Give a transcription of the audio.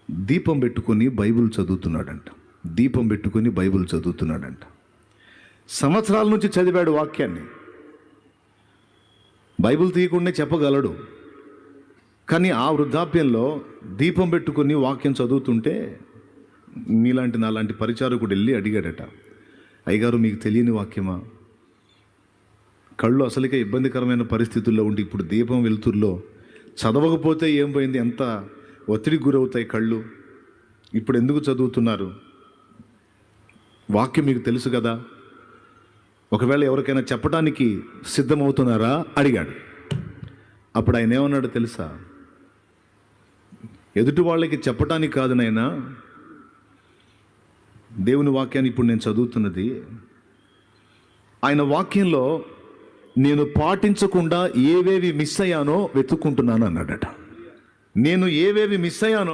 దీపం పెట్టుకొని బైబిల్ చదువుతున్నాడంట. దీపం పెట్టుకొని బైబిల్ చదువుతున్నాడంట. సంవత్సరాల నుంచి చదివాడు వాక్యాన్ని. బైబిల్ తీయకుండా చెప్పగలడు. కానీ ఆ వృద్ధాప్యంలో దీపం పెట్టుకొని వాక్యం చదువుతుంటే నీలాంటి నాలాంటి పరిచారకుడు వెళ్ళి అడిగాడట, అయ్యగారు మీకు తెలియని వాక్యమా? కళ్ళు అసలుకే ఇబ్బందికరమైన పరిస్థితుల్లో ఉండి ఇప్పుడు దీపం వెలుతురులో చదవకపోతే ఏం పోయింది, ఎంత ఒత్తిడికి గురవుతాయి కళ్ళు, ఇప్పుడు ఎందుకు చదువుతున్నారు? వాక్యం మీకు తెలుసు కదా, ఒకవేళ ఎవరికైనా చెప్పడానికి సిద్ధమవుతున్నారా అడిగాడు. అప్పుడు ఆయన ఏమన్నాడు తెలుసా? ఎదుటి వాళ్ళకి చెప్పడానికి కాదు నాయనా, దేవుని వాక్యాన్ని ఇప్పుడు నేను చదువుతున్నది, ఆయన వాక్యంలో నేను పాటించకుండా ఏవేవి మిస్ అయ్యానో వెతుక్కుంటున్నాను అన్నాడట. నేను ఏవేవి మిస్ అయ్యానో